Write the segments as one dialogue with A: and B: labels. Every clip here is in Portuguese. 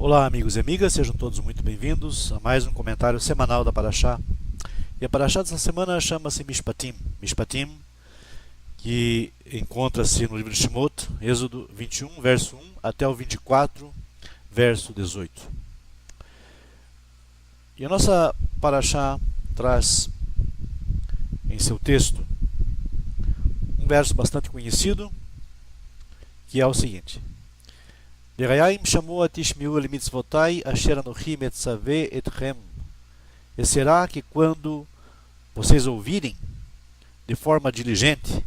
A: Olá amigos e amigas, sejam todos muito bem-vindos a mais um comentário semanal da Parashá. E a Parashá dessa semana chama-se Mishpatim. Mishpatim, que encontra-se no livro de Shemot, Êxodo 21, verso 1 até o 24, verso 18. E a nossa Parashá traz em seu texto um verso bastante conhecido, que é o seguinte: Derayaim chamou tishmiu el mitzvotai asher anochi metzaveh etchem. E será que quando vocês ouvirem de forma diligente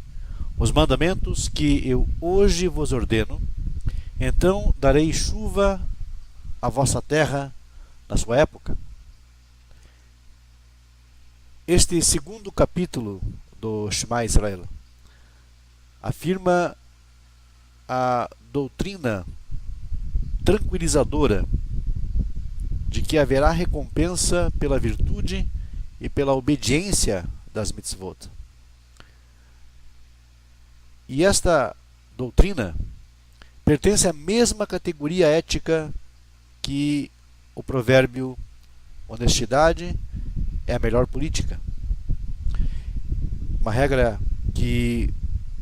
A: os mandamentos que eu hoje vos ordeno, então darei chuva à vossa terra na sua época? Este segundo capítulo do Shema Israel afirma a doutrina tranquilizadora de que haverá recompensa pela virtude e pela obediência das mitzvot. E esta doutrina pertence à mesma categoria ética que o provérbio honestidade é a melhor política. Uma regra que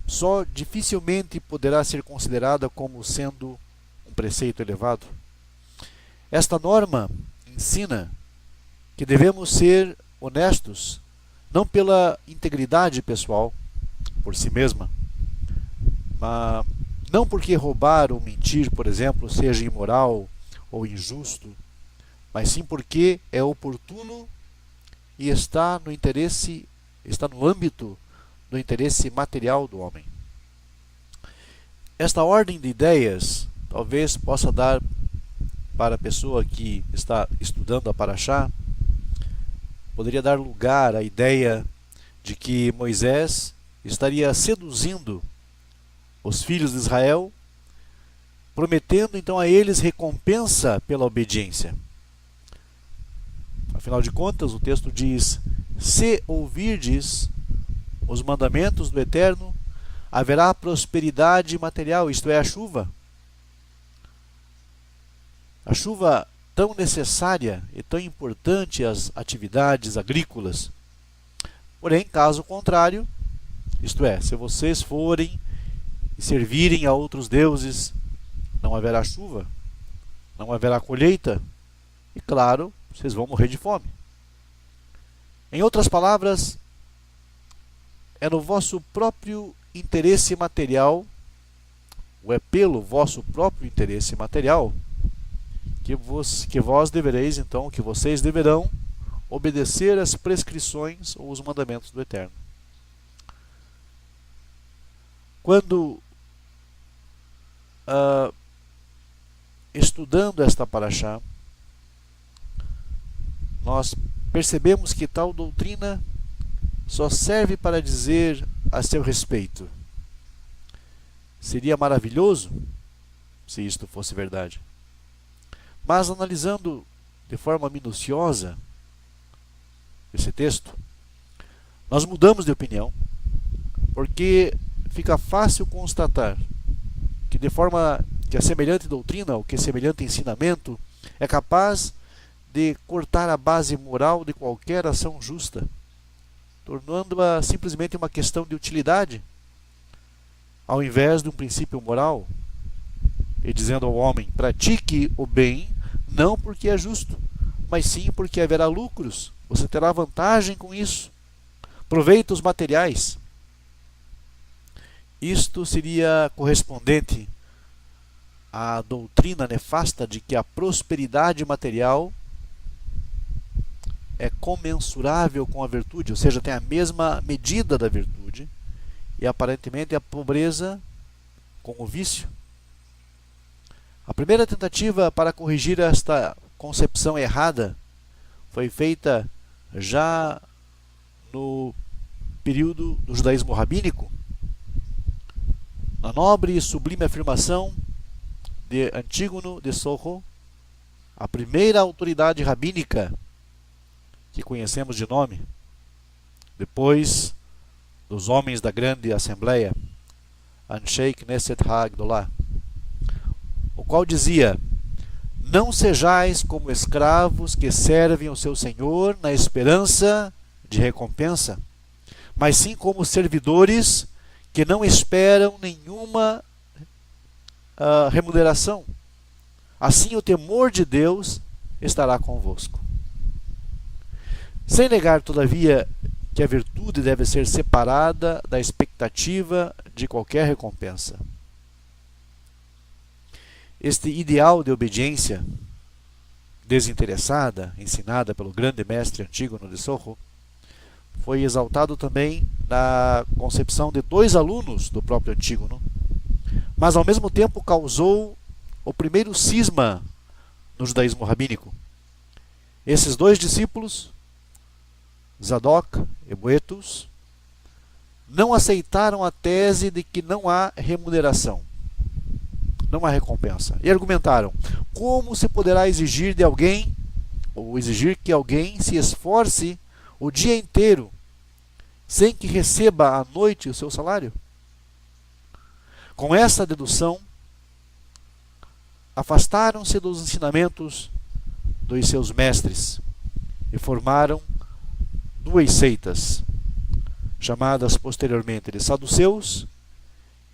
A: só dificilmente poderá ser considerada como sendo preceito elevado. Esta norma ensina que devemos ser honestos, não pela integridade pessoal, por si mesma, mas não porque roubar ou mentir, por exemplo, seja imoral ou injusto, mas sim porque é oportuno e está no âmbito do interesse material do homem. Esta ordem de ideias talvez possa dar para a pessoa que está estudando a Parashá, poderia dar lugar à ideia de que Moisés estaria seduzindo os filhos de Israel, prometendo então a eles recompensa pela obediência. Afinal de contas, o texto diz: se ouvirdes os mandamentos do Eterno, haverá prosperidade material, isto é, a chuva. A chuva tão necessária e tão importante às atividades agrícolas. Porém, caso contrário, isto é, se vocês forem e servirem a outros deuses, não haverá chuva, não haverá colheita e, claro, vocês vão morrer de fome. Em outras palavras, é no vosso próprio interesse material, ou é pelo vosso próprio interesse material, que vós devereis, então, que vocês deverão obedecer às prescrições ou os mandamentos do Eterno. Quando estudando esta Parashá, nós percebemos que tal doutrina só serve para dizer a seu respeito: seria maravilhoso se isto fosse verdade. Mas analisando de forma minuciosa esse texto, nós mudamos de opinião, porque fica fácil constatar que a semelhante doutrina, ou que semelhante ensinamento, é capaz de cortar a base moral de qualquer ação justa, tornando-a simplesmente uma questão de utilidade, ao invés de um princípio moral, e dizendo ao homem: pratique o bem, não porque é justo, mas sim porque haverá lucros, você terá vantagem com isso, proveitos materiais. Isto seria correspondente à doutrina nefasta de que a prosperidade material é comensurável com a virtude, ou seja, tem a mesma medida da virtude, e aparentemente a pobreza com o vício. A primeira tentativa para corrigir esta concepção errada foi feita já no período do judaísmo rabínico, na nobre e sublime afirmação de Antígono de Sorro, a primeira autoridade rabínica que conhecemos de nome, depois dos homens da grande assembleia, Anshei Knesset HaGdolah, o qual dizia: Não sejais como escravos que servem ao seu Senhor na esperança de recompensa, mas sim como servidores que não esperam nenhuma remuneração. Assim o temor de Deus estará convosco. Sem negar, todavia, que a virtude deve ser separada da expectativa de qualquer recompensa. Este ideal de obediência desinteressada, ensinada pelo grande mestre Antígono de Sorro, foi exaltado também na concepção de dois alunos do próprio Antígono, mas ao mesmo tempo causou o primeiro cisma no judaísmo rabínico. Esses dois discípulos, Zadok e Boetus, não aceitaram a tese de que não há remuneração, não há recompensa, e argumentaram: como se poderá exigir de alguém, ou exigir que alguém se esforce o dia inteiro sem que receba à noite o seu salário? Com essa dedução, afastaram-se dos ensinamentos dos seus mestres e formaram duas seitas, chamadas posteriormente de saduceus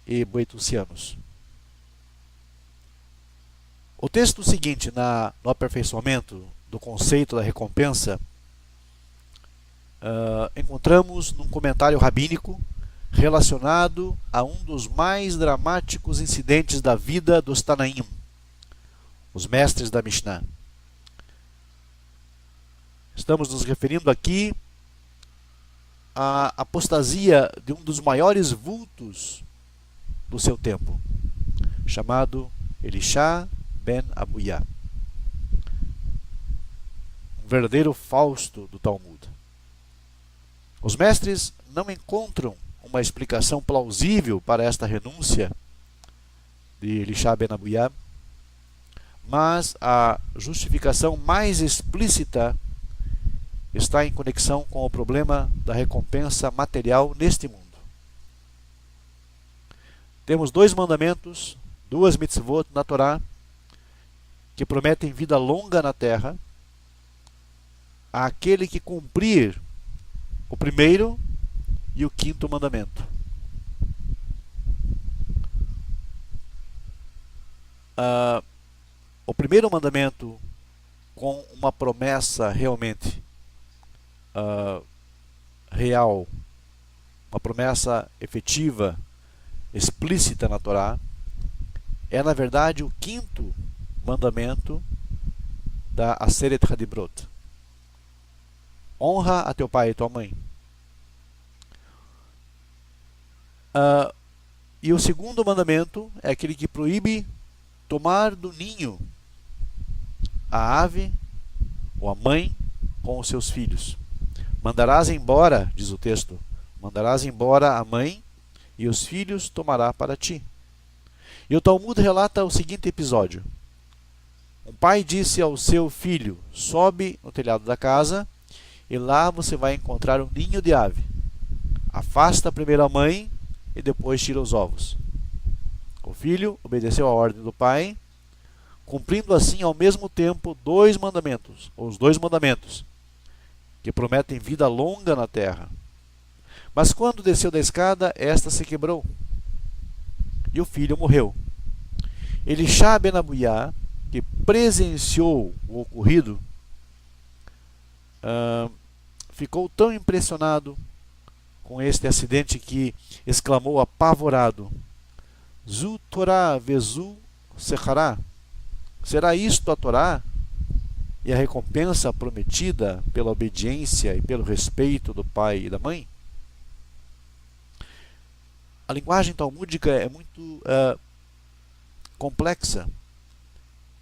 A: e boetucianos. O texto seguinte, no aperfeiçoamento do conceito da recompensa, encontramos num comentário rabínico relacionado a um dos mais dramáticos incidentes da vida dos Tanaim, os mestres da Mishnah. Estamos nos referindo aqui à apostasia de um dos maiores vultos do seu tempo, chamado Elisha ben Abuya, um verdadeiro Fausto do Talmud. Os mestres não encontram uma explicação plausível para esta renúncia de Elisha ben Abuya, mas a justificação mais explícita está em conexão com o problema da recompensa material neste mundo. Temos dois mandamentos, duas mitzvot na Torá, que prometem vida longa na terra àquele que cumprir o primeiro e o quinto mandamento. O primeiro mandamento, com uma promessa realmente real, uma promessa efetiva, explícita na Torá, é na verdade o quinto mandamento da Aseret Hadibrot. Honra a teu pai e tua mãe. E o segundo mandamento é aquele que proíbe tomar do ninho a ave ou a mãe com os seus filhos. Mandarás embora, diz o texto, mandarás embora a mãe e os filhos tomará para ti. E o Talmud relata o seguinte episódio. Um pai disse ao seu filho: sobe no telhado da casa e lá você vai encontrar um ninho de ave. Afasta primeiro a mãe e depois tira os ovos. O filho obedeceu à ordem do pai, cumprindo assim ao mesmo tempo dois mandamentos, ou os dois mandamentos, que prometem vida longa na terra. Mas quando desceu da escada, esta se quebrou, e o filho morreu. Elisha ben Abuya, que presenciou o ocorrido, ficou tão impressionado com este acidente que exclamou apavorado: Zu Torah vezu sechará. Será isto a Torá e a recompensa prometida pela obediência e pelo respeito do pai e da mãe? A linguagem talmúdica é muito complexa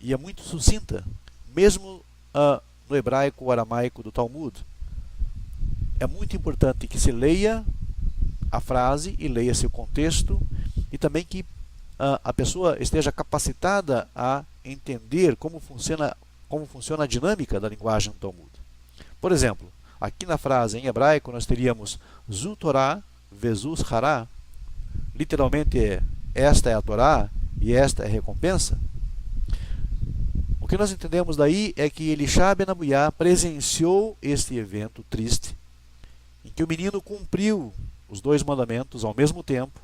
A: e é muito sucinta, mesmo no hebraico ou aramaico do Talmud. É muito importante que se leia a frase e leia seu contexto, e também que a pessoa esteja capacitada a entender como funciona a dinâmica da linguagem do Talmud. Por exemplo, aqui na frase em hebraico nós teríamos Zu Torah vezus hará. Literalmente esta é a Torá e esta é a recompensa. O que nós entendemos daí é que Elisha ben Abuyá presenciou este evento triste, em que o menino cumpriu os 2 mandamentos ao mesmo tempo,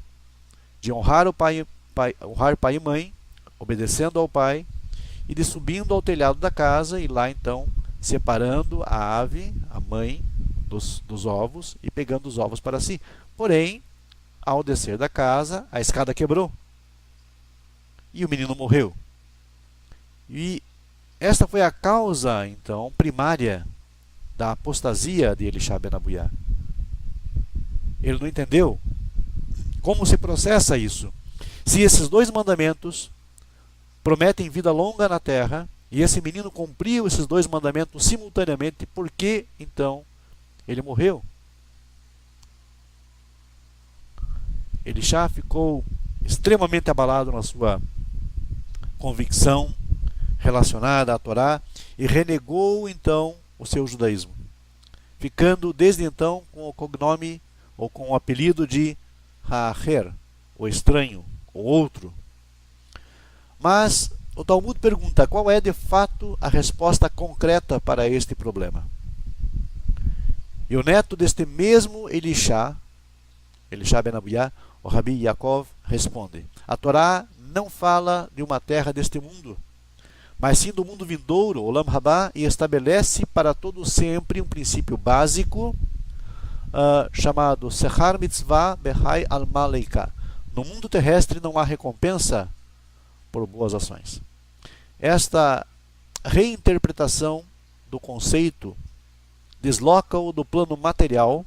A: de honrar honrar pai e mãe, obedecendo ao pai, e de subindo ao telhado da casa e lá então separando a ave, a mãe, dos ovos e pegando os ovos para si. Porém, ao descer da casa, a escada quebrou e o menino morreu. E esta foi a causa, então, primária da apostasia de Elisha ben Abuyá. Ele não entendeu como se processa isso. Se esses 2 mandamentos prometem vida longa na terra, e esse menino cumpriu esses 2 mandamentos simultaneamente, por que, então, ele morreu? Elisha ficou extremamente abalado na sua convicção relacionada à Torá e renegou, então, o seu judaísmo, ficando desde então com o cognome ou com o apelido de Ha'acher, o estranho, o outro. Mas o Talmud pergunta qual é de fato a resposta concreta para este problema. E o neto deste mesmo Elisha ben Abuyá, o Rabi Yaakov, responde: a Torá não fala de uma terra deste mundo, mas sim do mundo vindouro, Olam Rabá, e estabelece para todo sempre um princípio básico chamado Sechar Mitzvah Behai Alma Leika. No mundo terrestre não há recompensa por boas ações. Esta reinterpretação do conceito desloca-o do plano material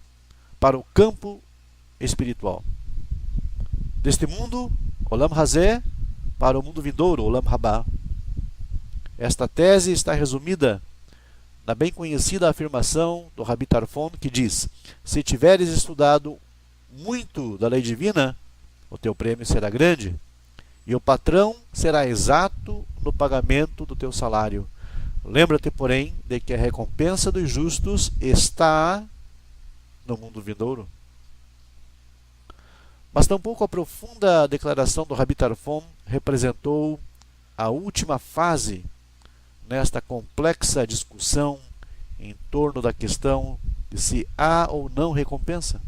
A: para o campo espiritual. Deste mundo, Olam Hazé, para o mundo vindouro, Olam Rabá. Esta tese está resumida na bem conhecida afirmação do Rabi Tarfon, que diz: se tiveres estudado muito da lei divina, o teu prêmio será grande, e o patrão será exato no pagamento do teu salário. Lembra-te, porém, de que a recompensa dos justos está no mundo vindouro. Mas tampouco a profunda declaração do Rabi Tarfon representou a última fase nesta complexa discussão em torno da questão de se há ou não recompensa.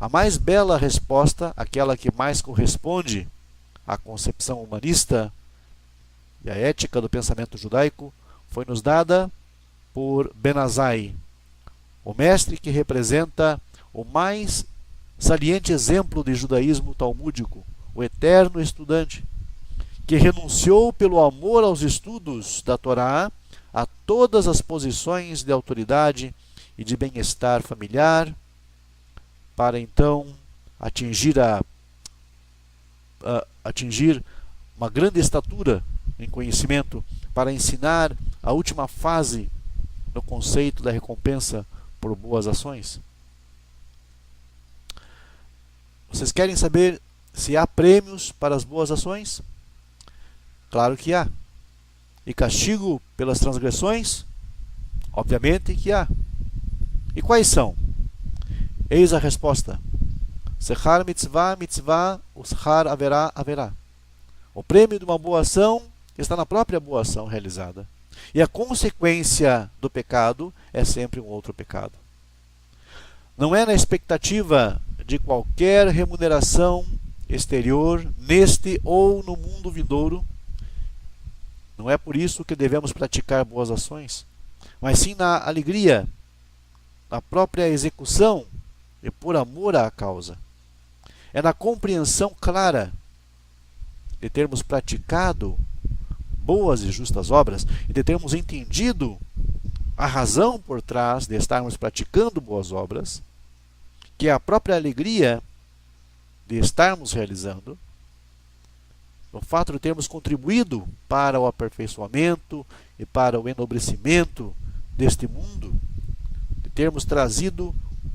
A: A mais bela resposta, aquela que mais corresponde à concepção humanista e à ética do pensamento judaico, foi nos dada por Ben Azai, o mestre que representa o mais saliente exemplo de judaísmo talmúdico, o eterno estudante, que renunciou pelo amor aos estudos da Torá a todas as posições de autoridade e de bem-estar familiar, para então atingir uma grande estatura em conhecimento, para ensinar a última fase no conceito da recompensa por boas ações. Vocês querem saber se há prêmios para as boas ações? Claro que há. E castigo pelas transgressões? Obviamente que há. E quais são? Eis a resposta. Sechar mitzvah, mitzvah, o sechar haverá, haverá. O prêmio de uma boa ação está na própria boa ação realizada. E a consequência do pecado é sempre um outro pecado. Não é na expectativa de qualquer remuneração exterior, neste ou no mundo vindouro. Não é por isso que devemos praticar boas ações, mas sim na alegria, na própria execução e por amor à causa. É na compreensão clara de termos praticado boas e justas obras e de termos entendido a razão por trás de estarmos praticando boas obras, que é a própria alegria de estarmos realizando, o fato de termos contribuído para o aperfeiçoamento e para o enobrecimento deste mundo, de termos trazido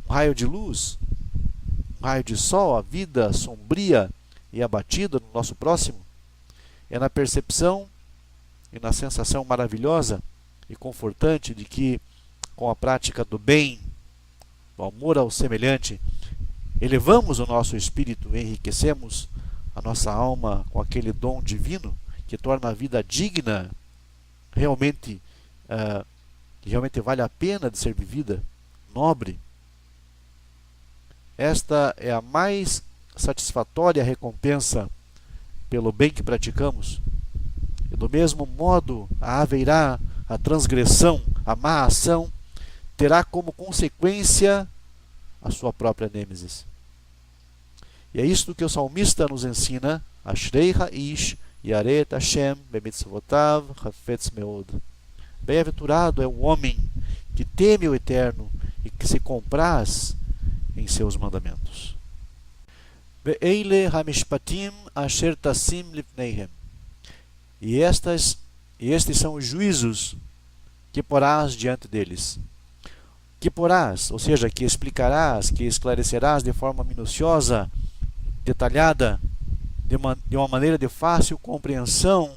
A: um raio de luz, um raio de sol à vida sombria e abatida no nosso próximo, é na percepção e na sensação maravilhosa e confortante de que, com a prática do bem, do amor ao semelhante, elevamos o nosso espírito, enriquecemos a nossa alma com aquele dom divino que torna a vida digna realmente, que realmente vale a pena de ser vivida, nobre. Esta é a mais satisfatória recompensa pelo bem que praticamos. E do mesmo modo, haverá a transgressão, a má ação, terá como consequência a sua própria nêmesis. E é isto que o salmista nos ensina: Ashrei Haish Yaret Hashem Bemitzvotav Hafetz Meod. Bem-aventurado é o homem que teme o Eterno e que se compraz em seus mandamentos. Ve'eile hamishpatim asher tassim lifneihem. E estes são os juízos que porás diante deles. Que porás, ou seja, que explicarás, que esclarecerás de forma minuciosa, detalhada, de uma maneira de fácil compreensão,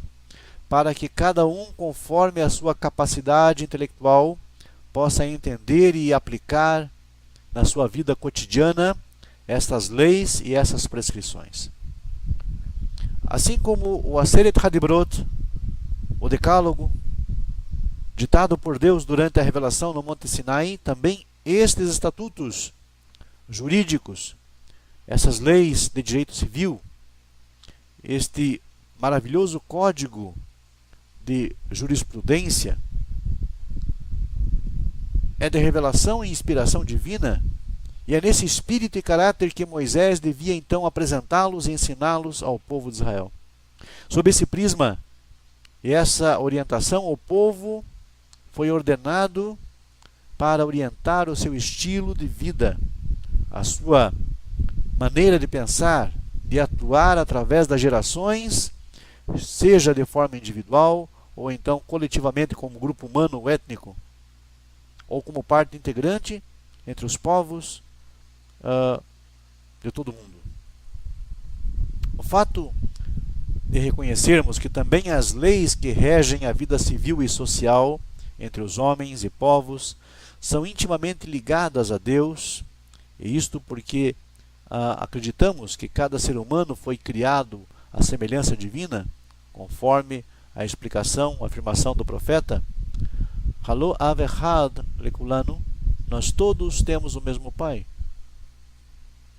A: para que cada um, conforme a sua capacidade intelectual, possa entender e aplicar na sua vida cotidiana estas leis e essas prescrições. Assim como o Aseret Hadibrot, o Decálogo, ditado por Deus durante a revelação no Monte Sinai, também estes estatutos jurídicos, essas leis de direito civil, este maravilhoso código de jurisprudência, é de revelação e inspiração divina, e é nesse espírito e caráter que Moisés devia então apresentá-los e ensiná-los ao povo de Israel. Sob esse prisma e essa orientação, o povo foi ordenado para orientar o seu estilo de vida, a sua maneira de pensar, de atuar através das gerações, seja de forma individual ou então coletivamente como grupo humano ou étnico, ou como parte integrante entre os povos de todo o mundo. O fato de reconhecermos que também as leis que regem a vida civil e social entre os homens e povos são intimamente ligadas a Deus, e isto porque acreditamos que cada ser humano foi criado à semelhança divina, conforme a explicação, a afirmação do profeta: Halo Av Echad Lekulanu, nós todos temos o mesmo Pai.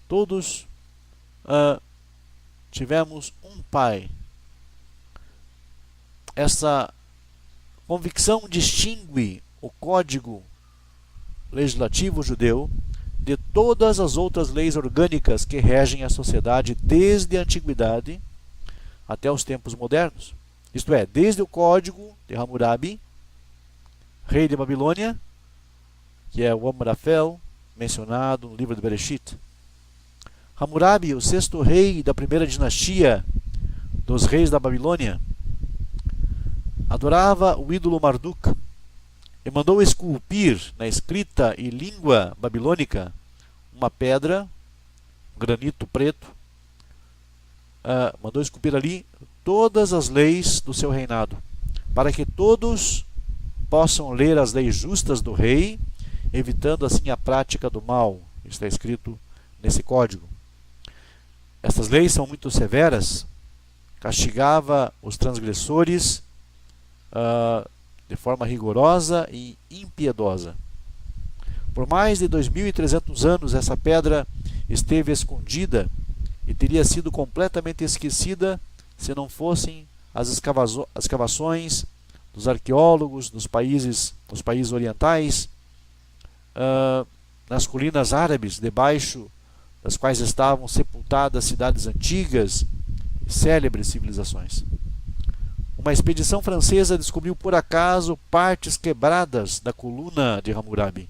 A: Todos tivemos um Pai. Essa convicção distingue o código legislativo judeu de todas as outras leis orgânicas que regem a sociedade desde a antiguidade até os tempos modernos. Isto é, desde o código de Hammurabi, rei de Babilônia, que é o Amrafel, mencionado no livro de Bereshit. Hammurabi, o sexto rei da primeira dinastia dos reis da Babilônia, adorava o ídolo Marduk e mandou esculpir na escrita e língua babilônica uma pedra, um granito preto, mandou esculpir ali todas as leis do seu reinado, para que todos possam ler as leis justas do rei, evitando assim a prática do mal. Está escrito nesse código. Essas leis são muito severas, castigava os transgressores de forma rigorosa e impiedosa. Por mais de 2.300 anos essa pedra esteve escondida e teria sido completamente esquecida se não fossem as escavações dos arqueólogos dos países orientais, nas colinas árabes, debaixo das quais estavam sepultadas cidades antigas e célebres civilizações. Uma expedição francesa descobriu por acaso partes quebradas da coluna de Hammurabi.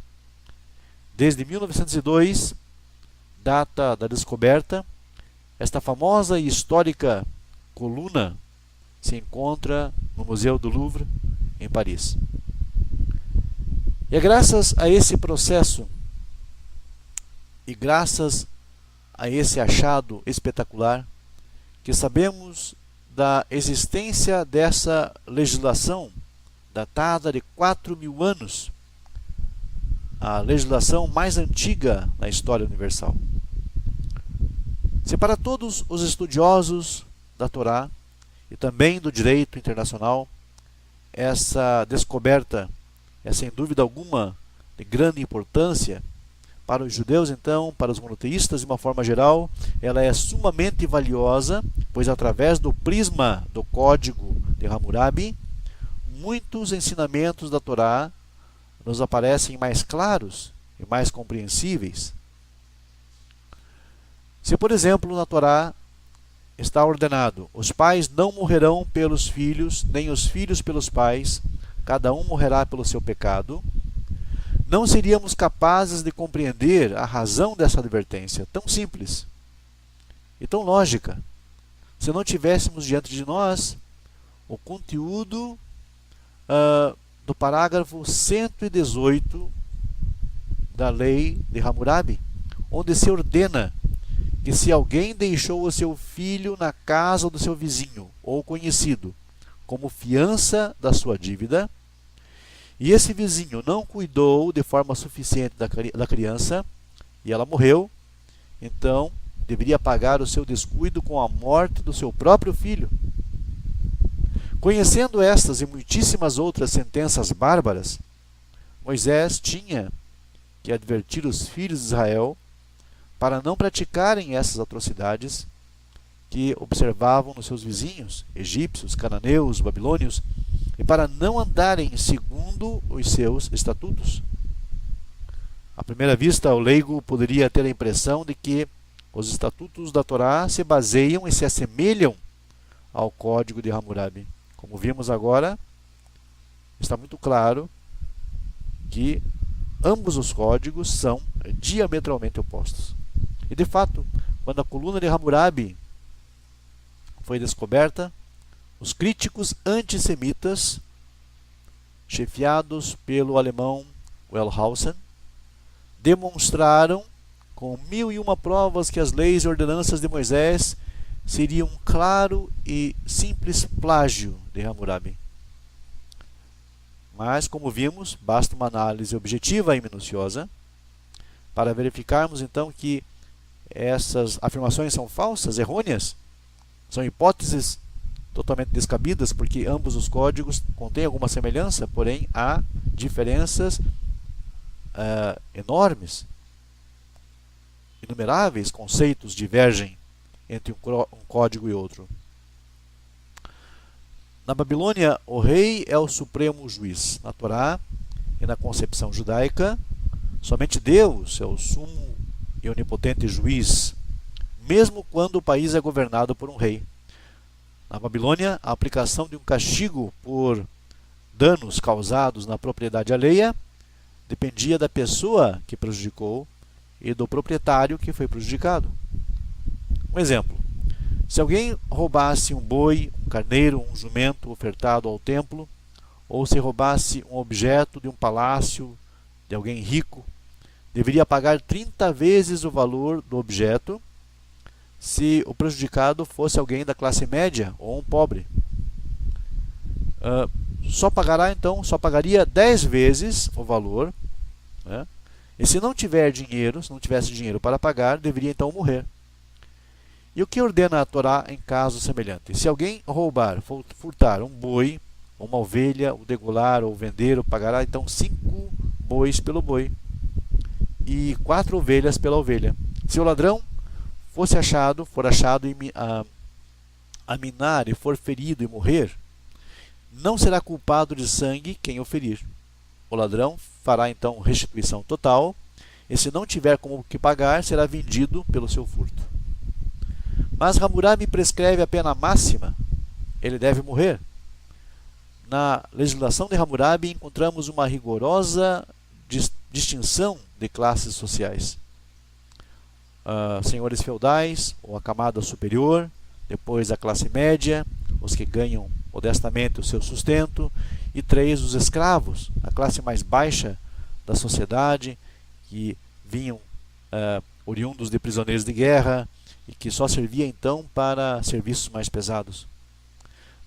A: Desde 1902, data da descoberta, esta famosa e histórica coluna se encontra no Museu do Louvre, em Paris. E é graças a esse processo e graças a esse achado espetacular que sabemos da existência dessa legislação datada de 4.000 anos, a legislação mais antiga na história universal. Se para todos os estudiosos da Torá e também do direito internacional, essa descoberta é sem dúvida alguma de grande importância. Para os judeus, então, para os monoteístas de uma forma geral, ela é sumamente valiosa, pois através do prisma do Código de Hammurabi, muitos ensinamentos da Torá nos aparecem mais claros e mais compreensíveis. Se, por exemplo, na Torá está ordenado: os pais não morrerão pelos filhos, nem os filhos pelos pais, cada um morrerá pelo seu pecado, não seríamos capazes de compreender a razão dessa advertência tão simples e tão lógica se não tivéssemos diante de nós o conteúdo do parágrafo 118 da lei de Hammurabi, onde se ordena que se alguém deixou o seu filho na casa do seu vizinho ou conhecido como fiança da sua dívida, e esse vizinho não cuidou de forma suficiente da criança, e ela morreu, então deveria pagar o seu descuido com a morte do seu próprio filho. Conhecendo estas e muitíssimas outras sentenças bárbaras, Moisés tinha que advertir os filhos de Israel para não praticarem essas atrocidades que observavam nos seus vizinhos, egípcios, cananeus, babilônios, e para não andarem segundo os seus estatutos. À primeira vista, o leigo poderia ter a impressão de que os estatutos da Torá se baseiam e se assemelham ao Código de Hammurabi. Como vimos agora, está muito claro que ambos os códigos são diametralmente opostos. E de fato, quando a coluna de Hammurabi foi descoberta, os críticos antissemitas, chefiados pelo alemão Wellhausen, demonstraram com 1001 provas que as leis e ordenanças de Moisés seriam um claro e simples plágio de Hammurabi. Mas, como vimos, basta uma análise objetiva e minuciosa para verificarmos então que essas afirmações são falsas, errôneas, são hipóteses totalmente descabidas, porque ambos os códigos contêm alguma semelhança, porém há diferenças enormes. Inumeráveis conceitos divergem entre um código e outro. Na Babilônia, o rei é o supremo juiz. Na Torá e na concepção judaica, somente Deus é o sumo e onipotente juiz, mesmo quando o país é governado por um rei. Na Babilônia, a aplicação de um castigo por danos causados na propriedade alheia dependia da pessoa que prejudicou e do proprietário que foi prejudicado. Um exemplo: se alguém roubasse um boi, um carneiro, um jumento ofertado ao templo, ou se roubasse um objeto de um palácio de alguém rico, deveria pagar 30 vezes o valor do objeto se o prejudicado fosse alguém da classe média ou um pobre. Só pagaria 10 vezes o valor, né? E se não tivesse dinheiro para pagar, deveria então morrer. E o que ordena a Torá em caso semelhante? Se alguém roubar, furtar um boi, uma ovelha, o degolar ou vender, pagará então 5 bois pelo boi e 4 ovelhas pela ovelha. Se o ladrão for achado a minar e for ferido e morrer, não será culpado de sangue quem o ferir. O ladrão fará então restituição total, e se não tiver como que pagar, será vendido pelo seu furto. Mas Hammurabi prescreve a pena máxima, ele deve morrer. Na legislação de Hammurabi encontramos uma rigorosa distinção de classes sociais. Senhores feudais, ou a camada superior, depois a classe média, os que ganham modestamente o seu sustento, e 3, os escravos, a classe mais baixa da sociedade, que vinham oriundos de prisioneiros de guerra e que só servia então para serviços mais pesados.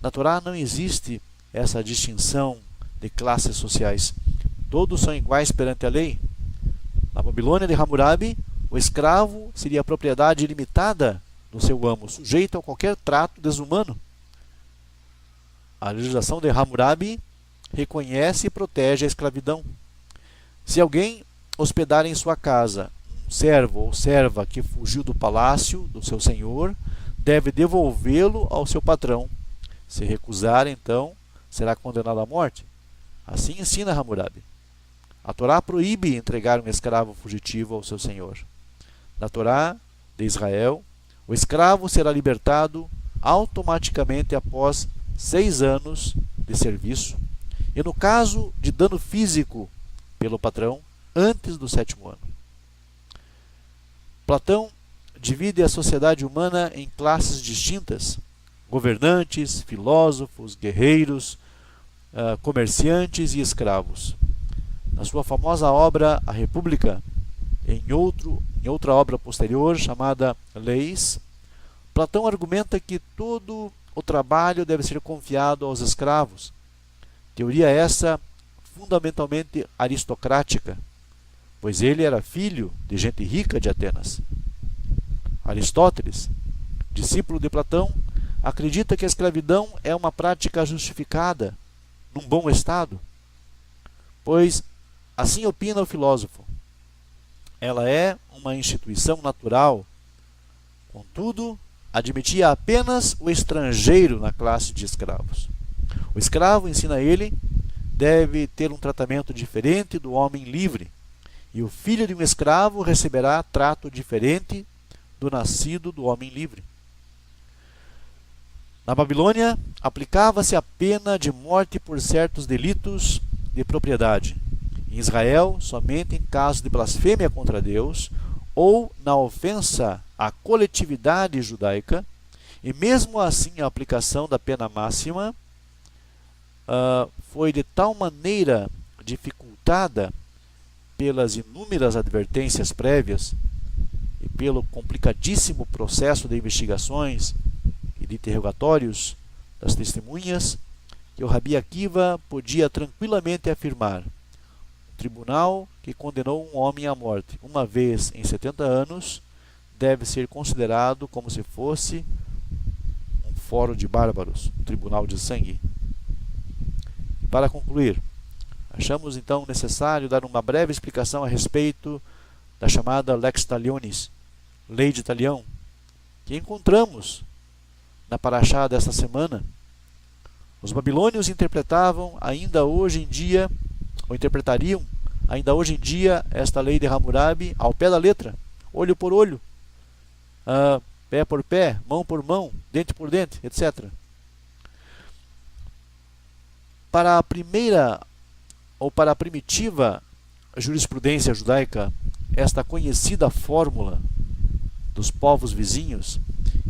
A: Na Torá não existe essa distinção de classes sociais. Todos são iguais perante a lei. Na Babilônia de Hammurabi, o escravo seria a propriedade ilimitada do seu amo, sujeito a qualquer trato desumano. A legislação de Hammurabi reconhece e protege a escravidão. Se alguém hospedar em sua casa um servo ou serva que fugiu do palácio do seu senhor, deve devolvê-lo ao seu patrão. Se recusar, então, será condenado à morte. Assim ensina Hammurabi. A Torá proíbe entregar um escravo fugitivo ao seu senhor. Na Torá de Israel, o escravo será libertado automaticamente após 6 anos de serviço e, no caso de dano físico pelo patrão, antes do 7º ano. Platão divide a sociedade humana em classes distintas: governantes, filósofos, guerreiros, comerciantes e escravos. Na sua famosa obra A República, em outra obra posterior chamada Leis, Platão argumenta que todo o trabalho deve ser confiado aos escravos. Teoria essa fundamentalmente aristocrática, pois ele era filho de gente rica de Atenas. Aristóteles, discípulo de Platão, acredita que a escravidão é uma prática justificada num bom estado, pois, assim opina o filósofo, ela é uma instituição natural. Contudo, admitia apenas o estrangeiro na classe de escravos. O escravo, ensina ele, deve ter um tratamento diferente do homem livre, e o filho de um escravo receberá trato diferente do nascido do homem livre. Na Babilônia, aplicava-se a pena de morte por certos delitos de propriedade. Em Israel, somente em caso de blasfêmia contra Deus ou na ofensa à coletividade judaica, e mesmo assim a aplicação da pena máxima foi de tal maneira dificultada pelas inúmeras advertências prévias e pelo complicadíssimo processo de investigações e de interrogatórios das testemunhas, que o Rabi Akiva podia tranquilamente afirmar: o tribunal que condenou um homem à morte uma vez em 70 anos deve ser considerado como se fosse um fórum de bárbaros, um tribunal de sangue. E para concluir, achamos então necessário dar uma breve explicação a respeito da chamada Lex Talionis, Lei de Talião, que encontramos na paraxá desta semana. Os babilônios interpretariam ainda hoje em dia esta lei de Hammurabi ao pé da letra, olho por olho, pé por pé, mão por mão, dente por dente, etc. Para a primitiva jurisprudência judaica, esta conhecida fórmula dos povos vizinhos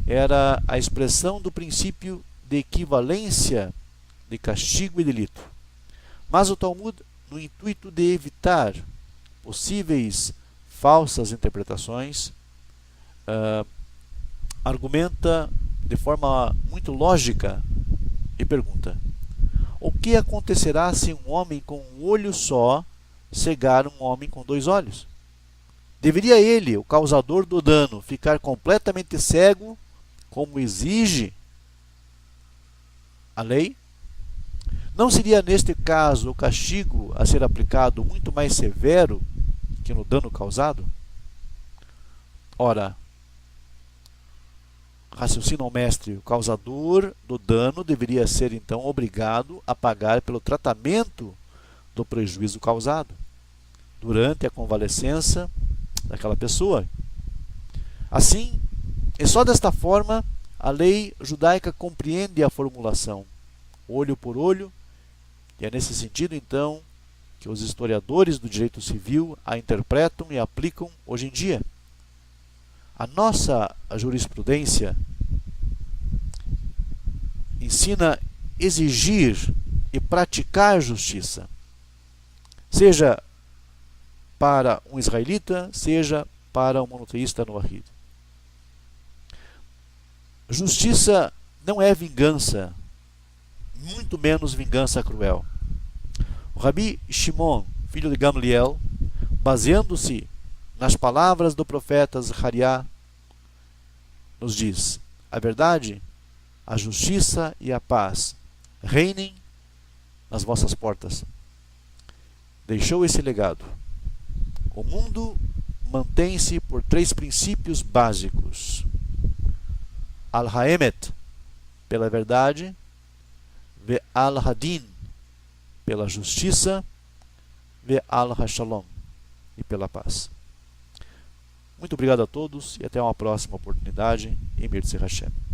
A: era a expressão do princípio de equivalência de castigo e delito. Mas o Talmud, no intuito de evitar possíveis falsas interpretações, argumenta de forma muito lógica e pergunta: o que acontecerá se um homem com um olho só cegar um homem com 2 olhos? Deveria ele, o causador do dano, ficar completamente cego, como exige a lei? Não seria neste caso o castigo a ser aplicado muito mais severo que no dano causado? Ora, raciocina o mestre, o causador do dano deveria ser então obrigado a pagar pelo tratamento do prejuízo causado durante a convalescença daquela pessoa. Assim, e só desta forma, a lei judaica compreende a formulação olho por olho, e é nesse sentido, então, que os historiadores do direito civil a interpretam e aplicam hoje em dia. A nossa jurisprudência ensina exigir e praticar justiça, seja para um israelita, seja para um monoteísta noahide. Justiça não é vingança, muito menos vingança cruel. O Rabi Shimon, filho de Gamliel, baseando-se nas palavras do profeta Zacariá, nos diz: a verdade, a justiça e a paz reinem nas vossas portas. Deixou esse legado. O mundo mantém-se por 3 princípios básicos: Al-Haemet, pela verdade; Ve Al-Hadin, pela justiça; Ve Al-Hashalom, e pela paz. Muito obrigado a todos e até uma próxima oportunidade. Emir Tzvi Hashem.